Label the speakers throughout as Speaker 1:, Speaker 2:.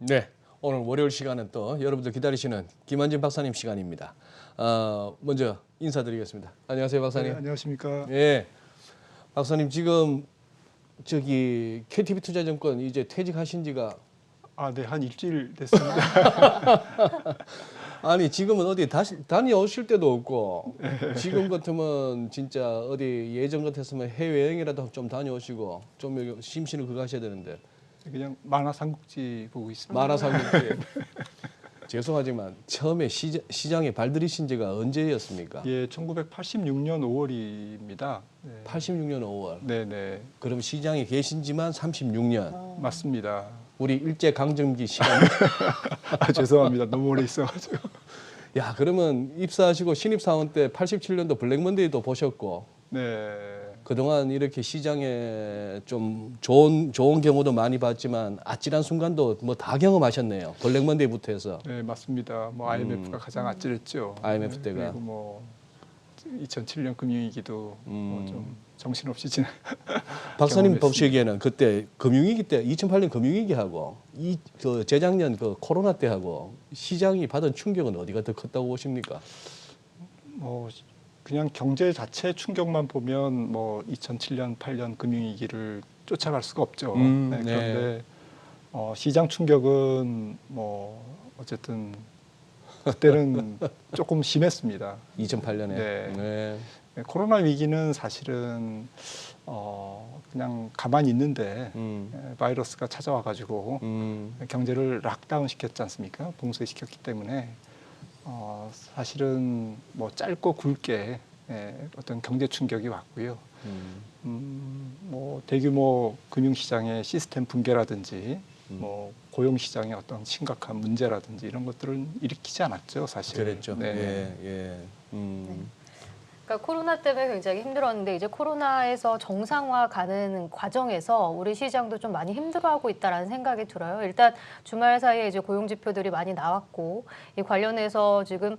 Speaker 1: 네, 오늘 월요일 시간은 또 여러분들 기다리시는 김한진 박사님 시간입니다. 먼저 인사드리겠습니다. 안녕하세요, 박사님.
Speaker 2: 네, 안녕하십니까.
Speaker 1: 예, 박사님 지금 저기 KTB 투자증권 이제 퇴직하신 지가
Speaker 2: 네, 한 일주일 됐습니다.
Speaker 1: 아니 지금은 어디 다시 다녀오실 때도 없고 지금 같으면 진짜 어디 예전 같았으면 해외여행이라도 좀 다녀오시고 좀 심신을 그거 하셔야 되는데
Speaker 2: 그냥 만화 삼국지 보고 있습니다.
Speaker 1: 만화상국지 죄송하지만 처음에 시장에 발들이신 지가 언제였습니까?
Speaker 2: 예, 1986년 5월입니다. 네.
Speaker 1: 86년 5월.
Speaker 2: 네네.
Speaker 1: 그럼 시장에 계신 지만 36년.
Speaker 2: 맞습니다.
Speaker 1: 우리 일제 강점기 시간.
Speaker 2: 죄송합니다. 너무 오래 있어가지고.
Speaker 1: 야, 그러면 입사하시고 신입사원 때 87년도 블랙먼데이도 보셨고
Speaker 2: 네.
Speaker 1: 그동안 이렇게 시장에 좀 좋은 경우도 많이 봤지만 아찔한 순간도 뭐 다 경험하셨네요. 블랙먼데이부터 해서.
Speaker 2: 네, 맞습니다. 뭐 IMF가 가장 아찔했죠.
Speaker 1: IMF 때가.
Speaker 2: 그리고 뭐 2007년 금융위기도 뭐 좀 정신없이 지난.
Speaker 1: 박사님
Speaker 2: 경험했습니다.
Speaker 1: 보시기에는 그때 금융위기 때 2008년 금융위기하고 그 재작년 그 코로나 때하고 시장이 받은 충격은 어디가 더 컸다고 보십니까?
Speaker 2: 뭐 그냥 경제 자체 충격만 보면 뭐 2007년, 8년 금융위기를 쫓아갈 수가 없죠. 네, 그런데 시장 충격은 뭐 어쨌든 그때는 조금 심했습니다.
Speaker 1: 2008년에.
Speaker 2: 네.
Speaker 1: 네.
Speaker 2: 네, 코로나 위기는 사실은 그냥 가만히 있는데 바이러스가 찾아와가지고 경제를 락다운 시켰지 않습니까? 봉쇄시켰기 때문에 사실은 뭐 짧고 굵게 어떤 경제 충격이 왔고요. 뭐 대규모 금융시장의 시스템 붕괴라든지 뭐 고용시장의 어떤 심각한 문제라든지 이런 것들은 일으키지 않았죠, 사실.
Speaker 1: 그랬죠.
Speaker 2: 네.
Speaker 1: 예.
Speaker 3: 그러니까 코로나 때문에 굉장히 힘들었는데 이제 코로나에서 정상화 가는 과정에서 우리 시장도 좀 많이 힘들어하고 있다라는 생각이 들어요. 일단 주말 사이에 이제 고용 지표들이 많이 나왔고 이 관련해서 지금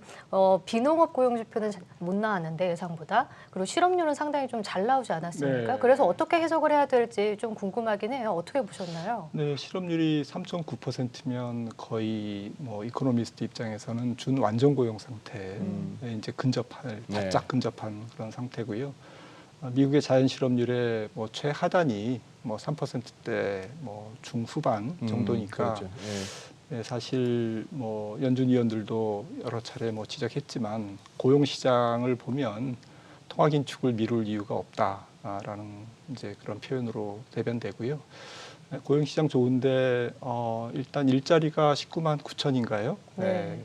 Speaker 3: 비농업 고용 지표는 못 나왔는데 예상보다 그리고 실업률은 상당히 좀 잘 나오지 않았습니까?
Speaker 2: 네.
Speaker 3: 그래서 어떻게 해석을 해야 될지 좀 궁금하긴 해요. 어떻게 보셨나요?
Speaker 2: 네, 실업률이 3.9%면 거의 뭐 이코노미스트 입장에서는 준 완전 고용 상태에 이제 근접할 바짝 근접한 그런 상태고요. 미국의 자연 실업률의 뭐 최하단이 뭐 3%대 뭐 중후반 정도니까
Speaker 1: 그렇죠.
Speaker 2: 네, 사실 뭐 연준 위원들도 여러 차례 뭐 지적했지만 고용 시장을 보면 통화 긴축을 미룰 이유가 없다라는 이제 그런 표현으로 대변되고요. 고용 시장 좋은데 일단 일자리가 19만 9천인가요? 네.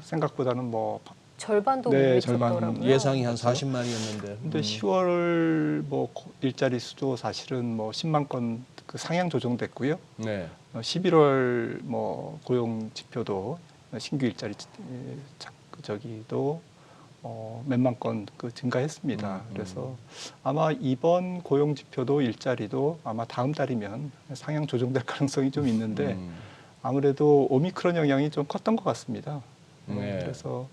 Speaker 2: 생각보다는 뭐
Speaker 3: 절반도 못
Speaker 2: 네,
Speaker 3: 미쳤더라고요.
Speaker 1: 예상이 한 40만이었는데.
Speaker 2: 근데 10월 뭐 일자리 수도 사실은 뭐 10만 건 그 상향 조정됐고요.
Speaker 1: 네.
Speaker 2: 11월 뭐 고용 지표도 신규 일자리 저기도 몇만 건 그 증가했습니다. 그래서 아마 이번 고용 지표도 일자리도 아마 다음 달이면 상향 조정될 가능성이 좀 있는데 아무래도 오미크론 영향이 좀 컸던 것 같습니다.
Speaker 1: 네.
Speaker 2: 그래서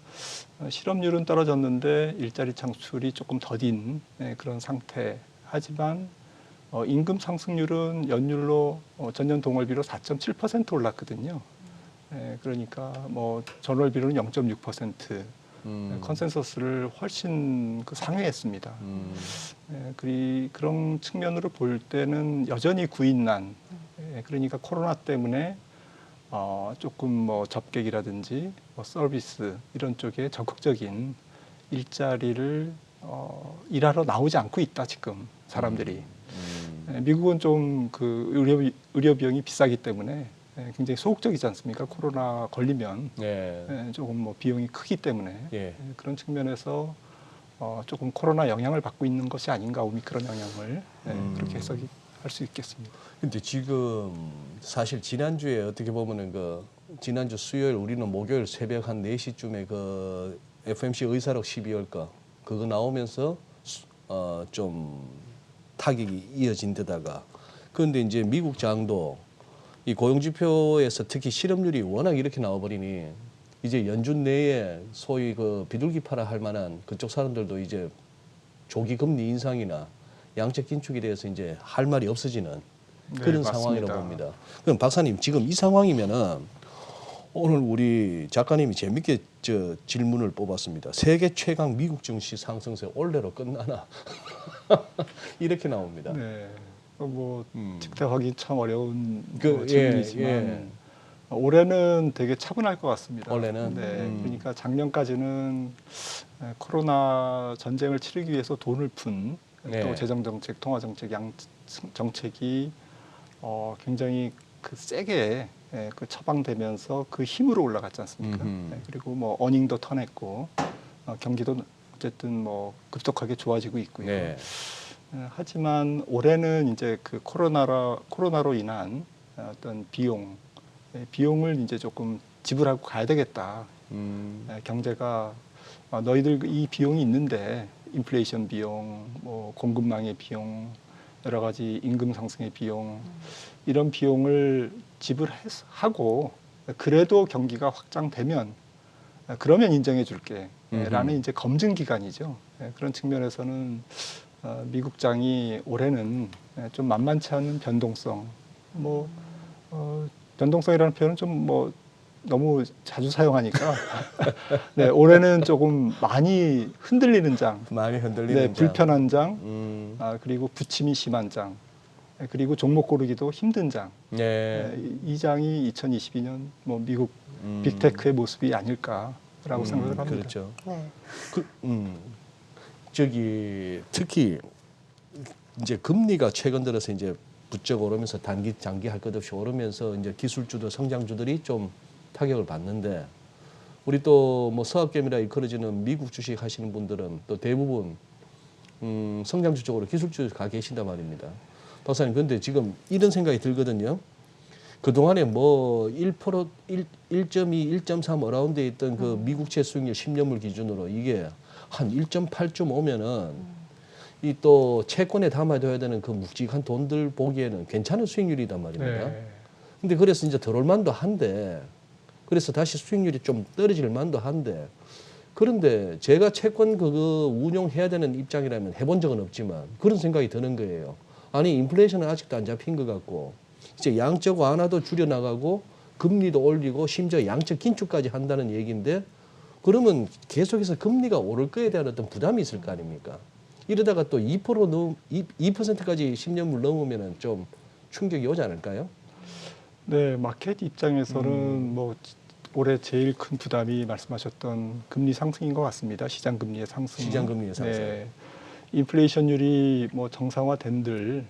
Speaker 2: 실업률은 떨어졌는데 일자리 창출이 조금 더딘 그런 상태. 하지만 임금 상승률은 연율로 전년 동월비로 4.7% 올랐거든요. 그러니까 뭐 전월비로는 0.6%. 컨센서스를 훨씬 상회했습니다. 그런 측면으로 볼 때는 여전히 구인난. 그러니까 코로나 때문에 조금 뭐 접객이라든지 뭐 서비스 이런 쪽에 적극적인 일자리를 일하러 나오지 않고 있다 지금 사람들이. 미국은 좀 그 의료 비용이 비싸기 때문에 굉장히 소극적이지 않습니까? 코로나 걸리면 조금 뭐 비용이 크기 때문에 그런 측면에서 조금 코로나 영향을 받고 있는 것이 아닌가 오미크론 영향을 그렇게 해석이 할 수 있겠습니다.
Speaker 1: 근데 지금 사실 지난주에 어떻게 보면은 그 지난주 수요일 우리는 목요일 새벽 한 4시쯤에 그 FMC 의사록 12월 거 그거 나오면서 좀 타격이 이어진 데다가 그런데 이제 미국 장도 이 고용지표에서 특히 실업률이 워낙 이렇게 나와버리니 이제 연준 내에 소위 그 비둘기파라 할 만한 그쪽 사람들도 이제 조기 금리 인상이나 양적 긴축에 대해서 이제 할 말이 없어지는
Speaker 2: 네,
Speaker 1: 그런
Speaker 2: 맞습니다.
Speaker 1: 상황이라고 봅니다. 그럼 박사님 지금 이 상황이면은 오늘 우리 작가님이 재밌게 질문을 뽑았습니다. 세계 최강 미국 증시 상승세 올해로 끝나나 이렇게 나옵니다.
Speaker 2: 네, 뭐 직답하기 참 어려운
Speaker 1: 그,
Speaker 2: 질문이지만
Speaker 1: 예.
Speaker 2: 올해는 되게 차분할 것 같습니다.
Speaker 1: 올해는?
Speaker 2: 네, 그러니까 작년까지는 코로나 전쟁을 치르기 위해서 돈을 푼 또
Speaker 1: 네.
Speaker 2: 재정 정책, 통화 정책, 양 정책이 굉장히 그 세게 그 처방되면서 그 힘으로 올라갔지 않습니까? 네, 그리고 뭐 어닝도 터냈고 경기도 어쨌든 뭐 급속하게 좋아지고 있고요.
Speaker 1: 네.
Speaker 2: 하지만 올해는 이제 그 코로나로 인한 어떤 비용을 이제 조금 지불하고 가야 되겠다. 경제가 너희들 이 비용이 있는데 인플레이션 비용, 뭐 공급망의 비용, 여러 가지 임금 상승의 비용 이런 비용을 지불하고 그래도 경기가 확장되면 그러면 인정해 줄게 라는 이제 검증 기간이죠. 그런 측면에서는 미국장이 올해는 좀 만만치 않은 변동성, 변동성이라는 표현은 좀 뭐 너무 자주 사용하니까 네, 올해는 조금 많이 흔들리는 장,
Speaker 1: 많이 흔들리는
Speaker 2: 네,
Speaker 1: 장.
Speaker 2: 불편한 장, 그리고 부침이 심한 장, 그리고 종목 고르기도 힘든 장.
Speaker 1: 네.
Speaker 2: 이 장이 2022년 뭐 미국 빅테크의 모습이 아닐까라고 생각을 합니다.
Speaker 1: 그렇죠.
Speaker 3: 네.
Speaker 1: 저기 특히 이제 금리가 최근 들어서 이제 부쩍 오르면서 장기 할 것 없이 오르면서 이제 기술주도 성장주들이 좀 타격을 받는데 우리 또 뭐 서학개미라 일컬어지는 미국 주식 하시는 분들은 또 대부분 성장주 쪽으로 기술주 가 계신단 말입니다. 박사님, 근데 지금 이런 생각이 들거든요. 그동안에 뭐 1%, 1.2, 1.3 어라운드에 있던 그 미국채 수익률 10년물 기준으로 이게 한 1.8쯤 오면은 이 또 채권에 담아둬야 되는 그 묵직한 돈들 보기에는 괜찮은 수익률이단 말입니다.
Speaker 2: 네.
Speaker 1: 근데 그래서 이제 들어올 만도 한데 그래서 다시 수익률이 좀 떨어질 만도 한데 그런데 제가 채권 그거 운용해야 되는 입장이라면 해본 적은 없지만 그런 생각이 드는 거예요. 아니 인플레이션은 아직도 안 잡힌 것 같고 이제 양적 완화도 줄여나가고 금리도 올리고 심지어 양적 긴축까지 한다는 얘기인데 그러면 계속해서 금리가 오를 거에 대한 어떤 부담이 있을 거 아닙니까? 이러다가 또 2%까지 10년물 넘으면 좀 충격이 오지 않을까요?
Speaker 2: 네, 마켓 입장에서는 뭐 올해 제일 큰 부담이 말씀하셨던 금리 상승인 것 같습니다. 시장 금리의 상승.
Speaker 1: 시장 금리의 상승.
Speaker 2: 네, 인플레이션율이 뭐 정상화된들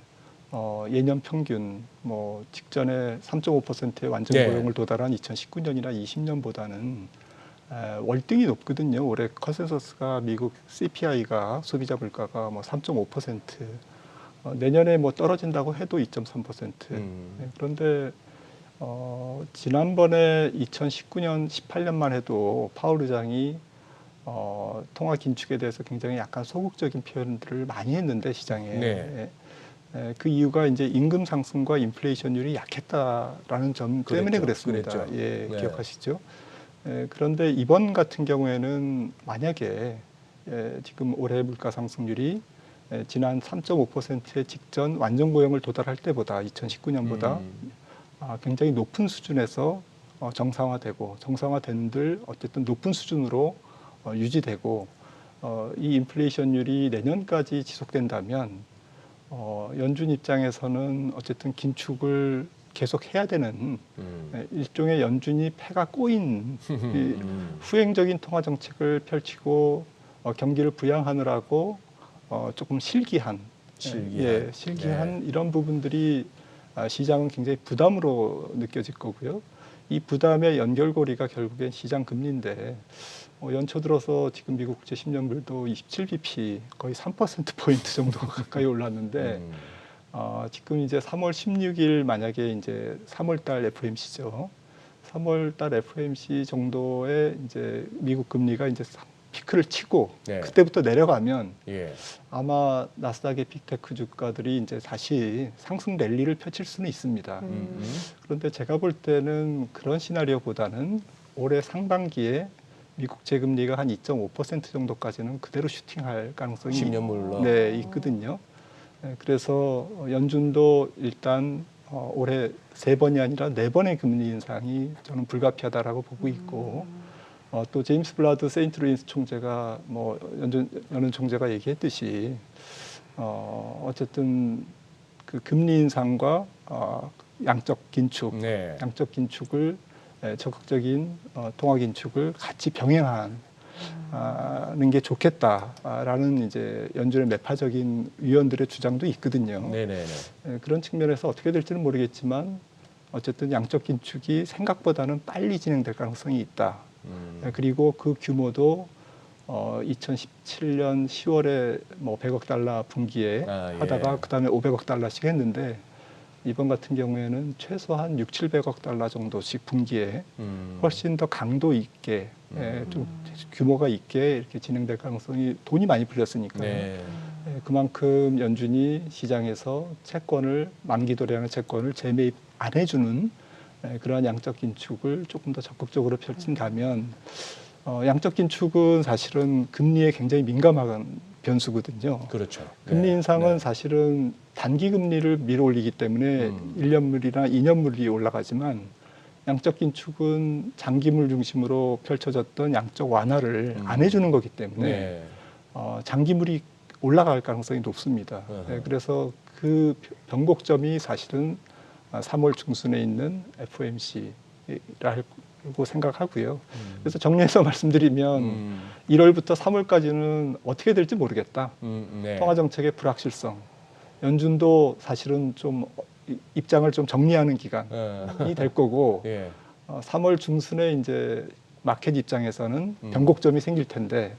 Speaker 2: 예년 평균 뭐 직전에 3.5%의 완전
Speaker 1: 네.
Speaker 2: 고용을 도달한 2019년이나 20년보다는 월등히 높거든요. 올해 컨센서스가 미국 CPI가 소비자 물가가 뭐 3.5%, 내년에 뭐 떨어진다고 해도 2.3%. 네, 그런데 지난번에 2019년, 18년만 해도 파월 의장이 통화 긴축에 대해서 굉장히 약간 소극적인 표현들을 많이 했는데 시장에
Speaker 1: 네.
Speaker 2: 그 이유가 이제 임금 상승과 인플레이션율이 약했다라는 점 때문에 그랬습니다.
Speaker 1: 그랬죠.
Speaker 2: 예,
Speaker 1: 네.
Speaker 2: 기억하시죠? 그런데 이번 같은 경우에는 만약에 지금 올해 물가 상승률이 지난 3.5%의 직전 완전 고용을 도달할 때보다 2019년보다 굉장히 높은 수준에서 정상화되고 정상화된들 어쨌든 높은 수준으로 유지되고 이 인플레이션율이 내년까지 지속된다면 연준 입장에서는 어쨌든 긴축을 계속 해야 되는 일종의 연준이 패가 꼬인 후행적인 통화 정책을 펼치고 경기를 부양하느라고 조금 실기한
Speaker 1: 네.
Speaker 2: 이런 부분들이 시장은 굉장히 부담으로 느껴질 거고요. 이 부담의 연결고리가 결국엔 시장 금리인데 연초 들어서 지금 미국 국채 10년물도 27bp 거의 3%포인트 정도 가까이 올랐는데 지금 이제 3월 16일 만약에 이제 3월달 FOMC죠. 3월달 FOMC 정도의 이제 미국 금리가 이제 피크를 치고
Speaker 1: 네.
Speaker 2: 그때부터 내려가면
Speaker 1: 예.
Speaker 2: 아마 나스닥의 빅테크 주가들이 이제 다시 상승 랠리를 펼칠 수는 있습니다. 그런데 제가 볼 때는 그런 시나리오보다는 올해 상반기에 미국 재금리가 한 2.5% 정도까지는 그대로 슈팅할 가능성이
Speaker 1: 10년물로.
Speaker 2: 네, 있거든요. 그래서 연준도 일단 올해 3번이 아니라 4번의 금리 인상이 저는 불가피하다라고 보고 있고 또 제임스 블라드 세인트루이스 총재가 뭐 연준 총재가 얘기했듯이 어쨌든 그 금리 인상과 양적 긴축,
Speaker 1: 네.
Speaker 2: 양적 긴축을 적극적인 통화 긴축을 같이 병행하는 게 좋겠다라는 이제 연준의 매파적인 위원들의 주장도 있거든요.
Speaker 1: 네네네.
Speaker 2: 그런 측면에서 어떻게 될지는 모르겠지만 어쨌든 양적 긴축이 생각보다는 빨리 진행될 가능성이 있다. 그리고 그 규모도 2017년 10월에 뭐 100억 달러 분기에 하다가 그다음에 500억 달러씩 했는데 이번 같은 경우에는 최소한 6, 700억 달러 정도씩 분기에 훨씬 더 강도 있게 좀 규모가 있게 이렇게 진행될 가능성이 돈이 많이 풀렸으니까요.
Speaker 1: 네.
Speaker 2: 그만큼 연준이 시장에서 채권을 만기 도래하는 채권을 재매입 안 해주는 그러한 양적 긴축을 조금 더 적극적으로 펼친다면 양적 긴축은 사실은 금리에 굉장히 민감한 변수거든요.
Speaker 1: 그렇죠.
Speaker 2: 금리
Speaker 1: 네.
Speaker 2: 인상은
Speaker 1: 네.
Speaker 2: 사실은 단기 금리를 밀어올리기 때문에 1년물이나 2년물이 올라가지만 양적 긴축은 장기물 중심으로 펼쳐졌던 양적 완화를 안 해주는 거기 때문에
Speaker 1: 네.
Speaker 2: 장기물이 올라갈 가능성이 높습니다. 네, 그래서 그 변곡점이 사실은 3월 중순에 있는 FOMC라고 생각하고요. 그래서 정리해서 말씀드리면 1월부터 3월까지는 어떻게 될지 모르겠다.
Speaker 1: 네.
Speaker 2: 통화정책의 불확실성. 연준도 사실은 좀 입장을 좀 정리하는 기간이 될 거고
Speaker 1: 예.
Speaker 2: 3월 중순에 이제 마켓 입장에서는 변곡점이 생길 텐데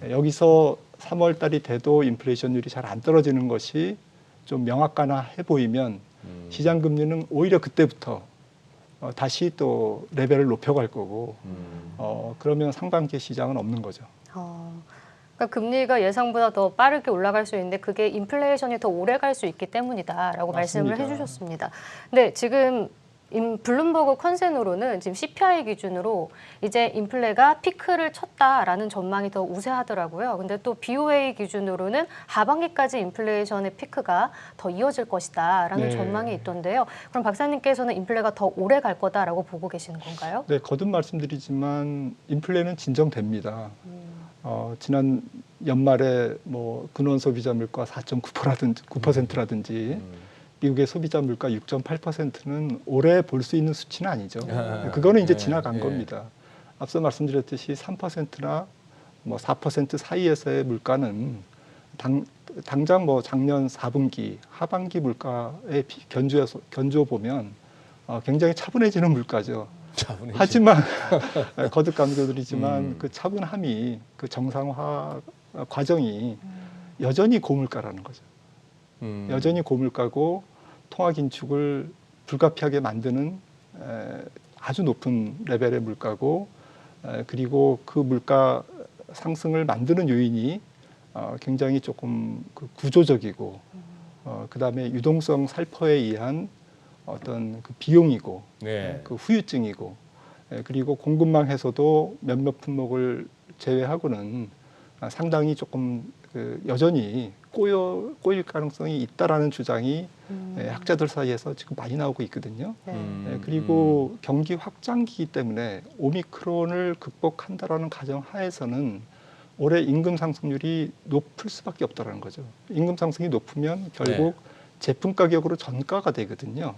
Speaker 2: 여기서 3월 달이 돼도 인플레이션율이 잘 안 떨어지는 것이 좀 명확하나 해 보이면 시장 금리는 오히려 그때부터 다시 또 레벨을 높여갈 거고 그러면 상반기 시장은 없는 거죠.
Speaker 3: 그러니까 금리가 예상보다 더 빠르게 올라갈 수 있는데 그게 인플레이션이 더 오래 갈 수 있기 때문이다라고
Speaker 2: 맞습니다.
Speaker 3: 말씀을 해주셨습니다. 근데 지금 블룸버그 컨센으로는 지금 CPI 기준으로 이제 인플레가 피크를 쳤다라는 전망이 더 우세하더라고요. 근데 또 BOA 기준으로는 하반기까지 인플레이션의 피크가 더 이어질 것이다라는
Speaker 2: 네.
Speaker 3: 전망이 있던데요. 그럼 박사님께서는 인플레가 더 오래 갈 거다라고 보고 계시는 건가요?
Speaker 2: 네, 거듭 말씀드리지만 인플레는 진정됩니다. 지난 연말에 뭐 근원 소비자 물가 4.9%라든지 미국의 소비자 물가 6.8%는 올해 볼 수 있는 수치는 아니죠. 그거는 이제 지나간 겁니다. 앞서 말씀드렸듯이 3%나 뭐 4% 사이에서의 물가는 당장 뭐 작년 4분기 하반기 물가에 견주어 보면 굉장히 차분해지는 물가죠. 하지만 거듭 강조드리지만 그 차분함이 그 정상화 과정이 여전히 고물가라는 거죠. 여전히 고물가고 통화 긴축을 불가피하게 만드는 아주 높은 레벨의 물가고 그리고 그 물가 상승을 만드는 요인이 굉장히 조금 그 구조적이고 그다음에 유동성 살포에 의한 어떤 그 비용이고
Speaker 1: 네.
Speaker 2: 그 후유증이고 그리고 공급망 해소도 몇몇 품목을 제외하고는 상당히 조금 그 여전히 꼬일 가능성이 있다라는 주장이 학자들 사이에서 지금 많이 나오고 있거든요. 그리고 경기 확장기이기 때문에 오미크론을 극복한다라는 가정 하에서는 올해 임금 상승률이 높을 수밖에 없다라는 거죠. 임금 상승이 높으면 결국 제품 가격으로 전가가 되거든요.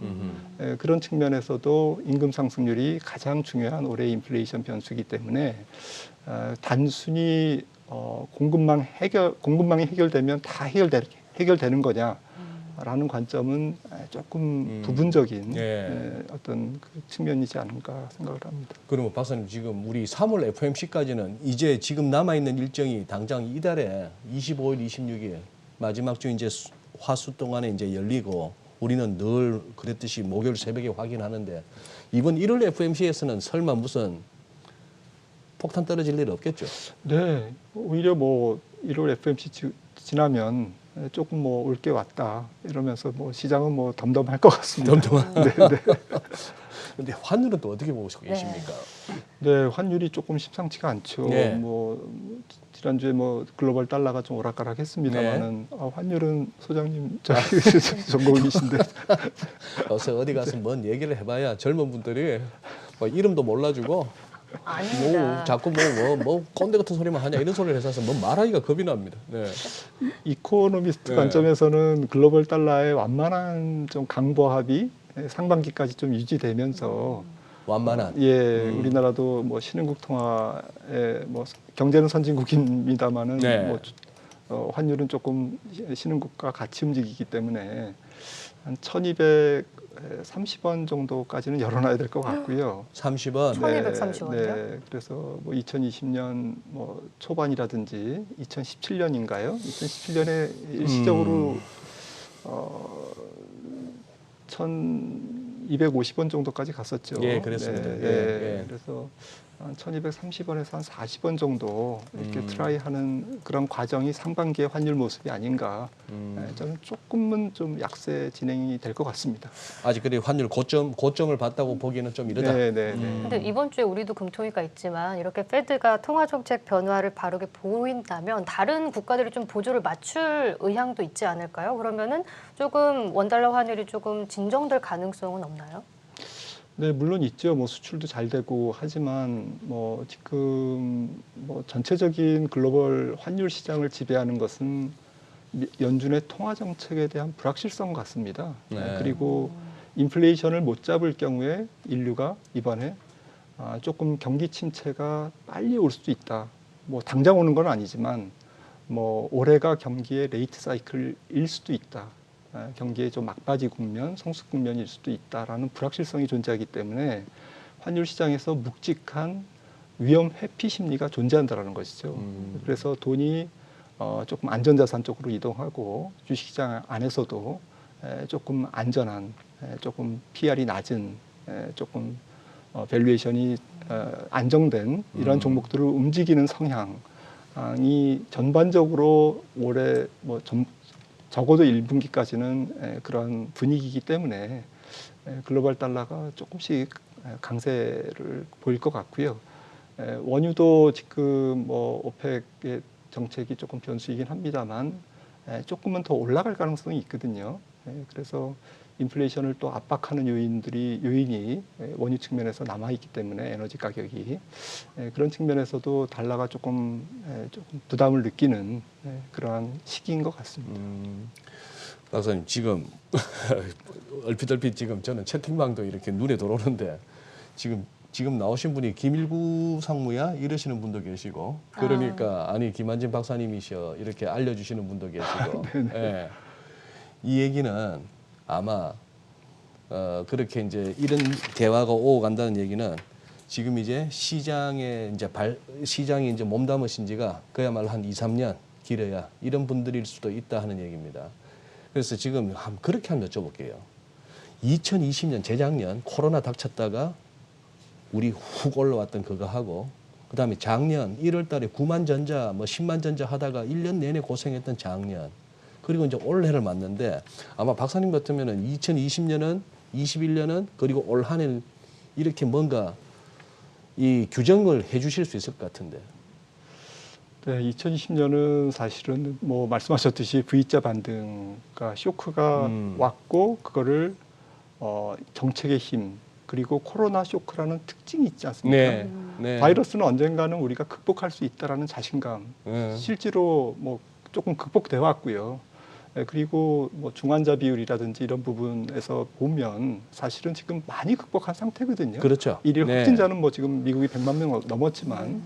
Speaker 2: 그런 측면에서도 임금 상승률이 가장 중요한 올해 인플레이션 변수이기 때문에 단순히 공급망이 해결되면 다 해결되는 거냐라는 관점은 조금 부분적인 어떤 그 측면이지 않을까 생각을 합니다.
Speaker 1: 그러면 박사님 지금 우리 3월 FOMC까지는 이제 지금 남아 있는 일정이 당장 이달에 25일, 26일 마지막 주 이제 화수 동안에 이제 열리고 우리는 늘 그랬듯이 목요일 새벽에 확인하는데 이번 1월 FOMC에서는 설마 무슨 폭탄 떨어질 일 없겠죠?
Speaker 2: 네, 오히려 뭐 1월 FOMC 지나면 조금 뭐 올 게 왔다 이러면서 뭐 시장은 뭐 덤덤할 것 같습니다.
Speaker 1: 덤덤한.
Speaker 2: 네.
Speaker 1: 근데 환율은 또 어떻게 보고 계십니까?
Speaker 2: 네, 환율이 조금 심상치가 않죠.
Speaker 1: 네.
Speaker 2: 뭐 지난주에 뭐 글로벌 달러가 좀 오락가락했습니다만은 환율은 소장님 저희 전공이신데
Speaker 1: 요새 어디 가서 뭔 얘기를 해봐야 젊은 분들이 뭐 이름도 몰라주고
Speaker 3: 아닙니다.
Speaker 1: 뭐 자꾸 뭐 꼰대 같은 소리만 하냐 이런 소리를 해서 뭐 말하기가 겁이 납니다. 네.
Speaker 2: 이코노미스트
Speaker 1: 네.
Speaker 2: 관점에서는 글로벌 달러의 완만한 좀 강보 합의 상반기까지 좀 유지되면서
Speaker 1: 완만한.
Speaker 2: 우리나라도 뭐 신흥국 통화에 뭐 경제는 선진국입니다만은
Speaker 1: 네.
Speaker 2: 뭐 환율은 조금 신흥국과 같이 움직이기 때문에 한 1,230원 정도까지는 열어놔야 될 것 같고요.
Speaker 1: 30원.
Speaker 3: 1230원 이요?
Speaker 2: 네, 그래서 뭐 2020년 뭐 초반이라든지 2017년인가요? 2017년에 일시적으로 1,250원 정도까지 갔었죠.
Speaker 1: 예, 그랬습니다. 예.
Speaker 2: 그래서 한 1,230원에서 한 40원 정도 이렇게 트라이하는 그런 과정이 상반기의 환율 모습이 아닌가. 저는 조금은 좀 약세 진행이 될 것 같습니다.
Speaker 1: 아직 그래 환율 고점을 봤다고 보기는 좀 이르다.
Speaker 3: 근데 이번 주에 우리도 금통위가 있지만 이렇게 페드가 통화 정책 변화를 바르게 보인다면 다른 국가들이 좀 보조를 맞출 의향도 있지 않을까요? 그러면은 조금 원달러 환율이 조금 진정될 가능성은 없나요?
Speaker 2: 네, 물론 있죠. 뭐 수출도 잘 되고 하지만 뭐 지금 뭐 전체적인 글로벌 환율 시장을 지배하는 것은 연준의 통화 정책에 대한 불확실성 같습니다.
Speaker 1: 네.
Speaker 2: 그리고 인플레이션을 못 잡을 경우에 인류가 이번에 조금 경기 침체가 빨리 올 수도 있다. 뭐 당장 오는 건 아니지만 뭐 올해가 경기의 레이트 사이클일 수도 있다. 경기의 좀 막바지 국면, 성숙 국면일 수도 있다라는 불확실성이 존재하기 때문에 환율 시장에서 묵직한 위험 회피 심리가 존재한다라는 것이죠. 그래서 돈이 조금 안전자산 쪽으로 이동하고 주식시장 안에서도 조금 안전한, 조금 PR이 낮은, 조금 밸류에이션이 안정된 이런 종목들을 움직이는 성향이 전반적으로 올해 뭐 적어도 1분기까지는 그런 분위기이기 때문에 글로벌 달러가 조금씩 강세를 보일 것 같고요. 원유도 지금 뭐 오펙의 정책이 조금 변수이긴 합니다만 조금은 더 올라갈 가능성이 있거든요. 그래서 인플레이션을 또 압박하는 요인이 원유 측면에서 남아 있기 때문에 에너지 가격이 그런 측면에서도 달러가 조금 부담을 느끼는 그러한 시기인 것 같습니다.
Speaker 1: 박사님 지금 얼핏 지금 저는 채팅방도 이렇게 눈에 들어오는데 지금 나오신 분이 김일구 상무야 이러시는 분도 계시고 그러니까 아니 김한진 박사님이셔 이렇게 알려주시는 분도 계시고 예. 이 얘기는 아마 그렇게 이제 이런 대화가 오고 간다는 얘기는 지금 이제 시장이 이제 몸담으신 지가 그야말로 한 2, 3년 길어야 이런 분들일 수도 있다 하는 얘기입니다. 그래서 지금 그렇게 한번 여쭤볼게요. 2020년 재작년 코로나 닥쳤다가 우리 훅 올라왔던 그거 하고 그다음에 작년 1월 달에 9만 전자 뭐 10만 전자 하다가 1년 내내 고생했던 작년 그리고 이제 올해를 맞는데 아마 박사님 같으면은 2020년은 21년은 그리고 올 한해는 이렇게 뭔가 이 규정을 해 주실 수 있을 것 같은데.
Speaker 2: 네, 2020년은 사실은 뭐 말씀하셨듯이 V자 반등과 쇼크가 왔고 그거를 정책의 힘 그리고 코로나 쇼크라는 특징이 있지 않습니까?
Speaker 1: 네.
Speaker 2: 바이러스는 언젠가는 우리가 극복할 수 있다라는 자신감 실제로 뭐 조금 극복돼 왔고요. 그리고 뭐 중환자 비율이라든지 이런 부분에서 보면 사실은 지금 많이 극복한 상태거든요.
Speaker 1: 그렇죠.
Speaker 2: 일일
Speaker 1: 네.
Speaker 2: 확진자는 뭐 지금 미국이 100만 명 넘었지만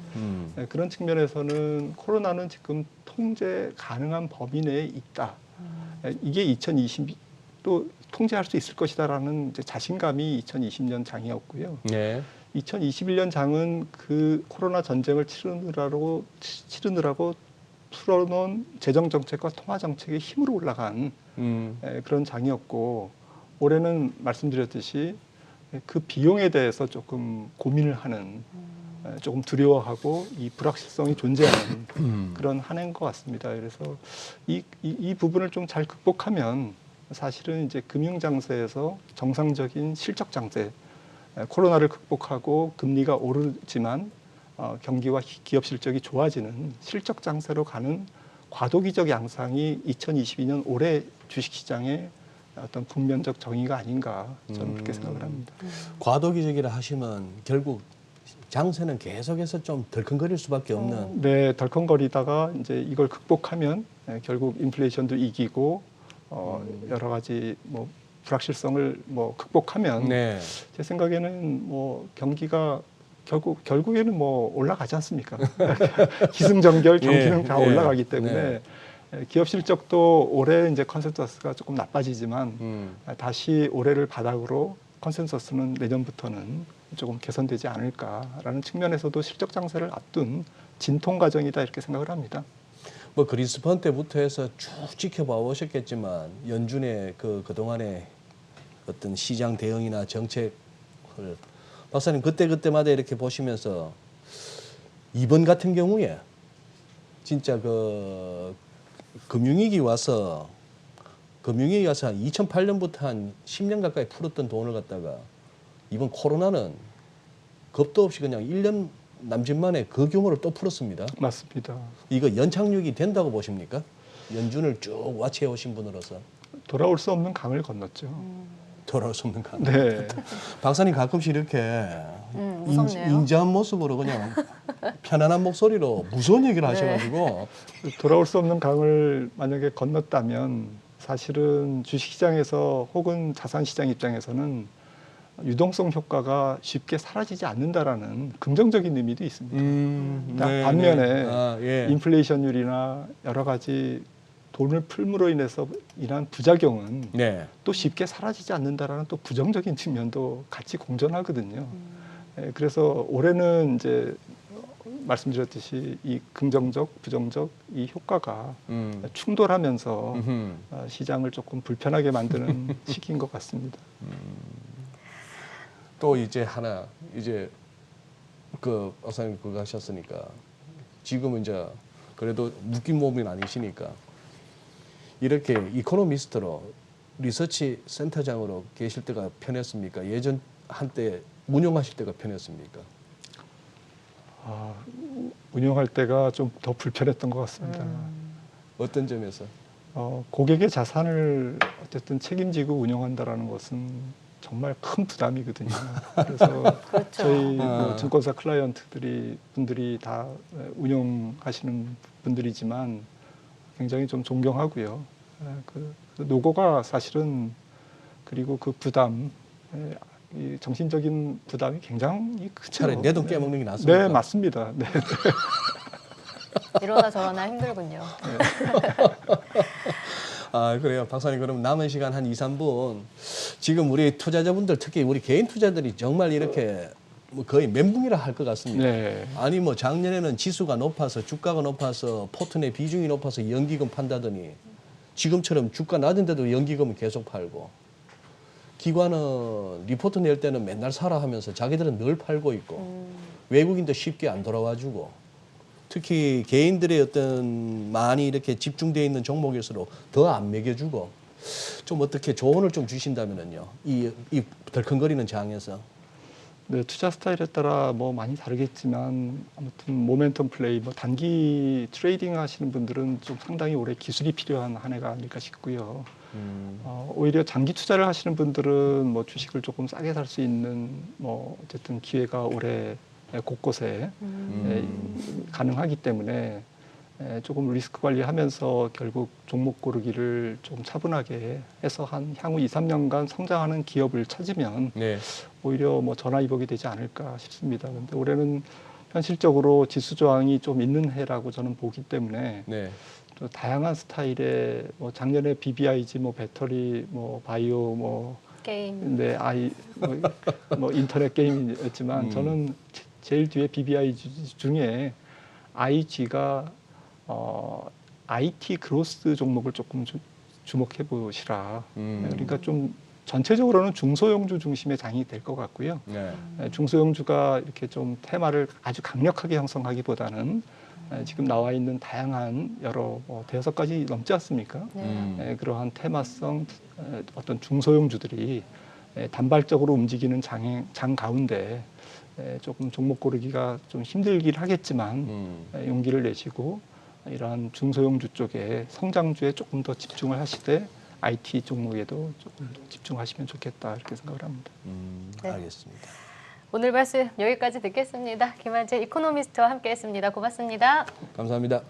Speaker 2: 그런 측면에서는 코로나는 지금 통제 가능한 범위 내에 있다. 이게 2020도 통제할 수 있을 것이다라는 이제 자신감이 2020년 장이었고요.
Speaker 1: 네.
Speaker 2: 2021년 장은 그 코로나 전쟁을 치르느라고 풀어놓은 재정 정책과 통화 정책의 힘으로 올라간 그런 장이었고 올해는 말씀드렸듯이 그 비용에 대해서 조금 고민을 하는 조금 두려워하고 이 불확실성이 존재하는 그런 한 해인 것 같습니다. 그래서 이 부분을 좀 잘 극복하면 사실은 이제 금융 장세에서 정상적인 실적 장세 코로나를 극복하고 금리가 오르지만 경기와 기업 실적이 좋아지는 실적 장세로 가는 과도기적 양상이 2022년 올해 주식시장의 어떤 국면적 정의가 아닌가 저는 그렇게 생각을 합니다.
Speaker 1: 과도기적이라 하시면 결국 장세는 계속해서 좀 덜컹거릴 수밖에 없는.
Speaker 2: 네, 덜컹거리다가 이제 이걸 극복하면 결국 인플레이션도 이기고 여러 가지 뭐 불확실성을 뭐 극복하면
Speaker 1: 네.
Speaker 2: 제 생각에는 뭐 경기가 결국에는 뭐 올라가지 않습니까? 기승전결 경기는
Speaker 1: 예,
Speaker 2: 다
Speaker 1: 예,
Speaker 2: 올라가기 때문에 기업 실적도 올해 이제 컨센서스가 조금 나빠지지만 다시 올해를 바닥으로 컨센서스는 내년부터는 조금 개선되지 않을까라는 측면에서도 실적 장세를 앞둔 진통 과정이다 이렇게 생각을 합니다.
Speaker 1: 뭐 그리스펀 때부터 해서 쭉 지켜봐 오셨겠지만 연준의 그동안의 어떤 시장 대응이나 정책을 박사님 그때마다 이렇게 보시면서 이번 같은 경우에 진짜 금융위기 와서 한 2008년부터 한 10년 가까이 풀었던 돈을 갖다가 이번 코로나는 겁도 없이 그냥 1년 남짓 만에 그 규모를 또 풀었습니다.
Speaker 2: 맞습니다.
Speaker 1: 이거 연착륙이 된다고 보십니까? 연준을 쭉 와치해 오신 분으로서.
Speaker 2: 돌아올 수 없는 강을 건넜죠.
Speaker 1: 돌아올 수 없는 강.
Speaker 2: 네.
Speaker 1: 박사님 가끔씩 이렇게
Speaker 3: 무섭네요.
Speaker 1: 인자한 모습으로 그냥 편안한 목소리로 무서운 얘기를 하셔가지고
Speaker 2: 돌아올 수 없는 강을 만약에 건넜다면 사실은 주식시장에서 혹은 자산시장 입장에서는 유동성 효과가 쉽게 사라지지 않는다라는 긍정적인 의미도 있습니다. 반면에 인플레이션율이나 여러 가지 돈을 풀므로 인해서 인한 부작용은 또 쉽게 사라지지 않는다라는 또 부정적인 측면도 같이 공존하거든요. 그래서 올해는 이제 말씀드렸듯이 이 긍정적, 부정적 이 효과가 충돌하면서 시장을 조금 불편하게 만드는 시기인 것 같습니다.
Speaker 1: 또 이제 박사님 그거 하셨으니까 지금은 이제 그래도 묶인 몸이 아니시니까 이렇게 이코노미스트로 리서치 센터장으로 계실 때가 편했습니까? 예전 한때 운영하실 때가 편했습니까?
Speaker 2: 운영할 때가 좀 더 불편했던 것 같습니다.
Speaker 1: 어떤 점에서?
Speaker 2: 고객의 자산을 어쨌든 책임지고 운영한다라는 것은 정말 큰 부담이거든요. 그래서
Speaker 3: 그렇죠.
Speaker 2: 저희 증권사 분들이 다 운영하시는 분들이지만 굉장히 좀 존경하고요. 그 노고가 사실은 그리고 그 부담, 이 정신적인 부담이 굉장히 크죠.
Speaker 1: 차라리 내 돈 깨먹는 게 낫습니까?
Speaker 2: 네, 맞습니다. 네.
Speaker 3: 이러나 저러나 힘들군요.
Speaker 1: 그래요. 박사님, 그럼 남은 시간 한 2, 3분. 지금 우리 투자자분들, 특히 우리 개인 투자들이 정말 이렇게 뭐 거의 멘붕이라 할 것 같습니다.
Speaker 2: 네.
Speaker 1: 아니, 뭐 작년에는 지수가 높아서, 주가가 높아서, 포트내 비중이 높아서 연기금 판다더니 지금처럼 주가 낮은데도 연기금을 계속 팔고, 기관은 리포트 낼 때는 맨날 사라 하면서 자기들은 늘 팔고 있고, 외국인도 쉽게 안 돌아와주고, 특히 개인들의 어떤 많이 이렇게 집중되어 있는 종목일수록 더 안 매겨주고, 좀 어떻게 조언을 좀 주신다면요. 이 덜컹거리는 장에서.
Speaker 2: 네, 투자 스타일에 따라 뭐 많이 다르겠지만 아무튼 모멘텀 플레이, 뭐 단기 트레이딩 하시는 분들은 좀 상당히 오래 기술이 필요한 한 해가 아닐까 싶고요. 오히려 장기 투자를 하시는 분들은 뭐 주식을 조금 싸게 살 수 있는 뭐 어쨌든 기회가 올해 곳곳에 가능하기 때문에 조금 리스크 관리하면서 결국 종목 고르기를 좀 차분하게 해서 한 향후 2, 3년간 성장하는 기업을 찾으면 오히려 뭐 전화위복이 되지 않을까 싶습니다. 그런데 올해는 현실적으로 지수 저항이 좀 있는 해라고 저는 보기 때문에 또 다양한 스타일의 뭐 작년에 BBIG, 뭐 배터리, 뭐 바이오, 뭐
Speaker 3: 게임,
Speaker 2: 뭐 인터넷 게임이었지만 저는 제일 뒤에 BBIG 중에 IG가 IT 그로스 종목을 조금 주목해 보시라. 그러니까 좀 전체적으로는 중소형주 중심의 장이 될 것 같고요. 중소형주가 이렇게 좀 테마를 아주 강력하게 형성하기보다는 지금 나와 있는 다양한 여러 대여섯 가지 넘지 않습니까? 그러한 테마성 어떤 중소형주들이 단발적으로 움직이는 장 가운데 조금 종목 고르기가 좀 힘들긴 하겠지만 용기를 내시고 이러한 중소형주 쪽에 성장주에 조금 더 집중을 하시되 IT 종목에도 조금 더 집중하시면 좋겠다 이렇게 생각을 합니다.
Speaker 3: 네.
Speaker 1: 알겠습니다.
Speaker 3: 오늘 말씀 여기까지 듣겠습니다. 김한재 이코노미스트와 함께했습니다. 고맙습니다.
Speaker 1: 감사합니다.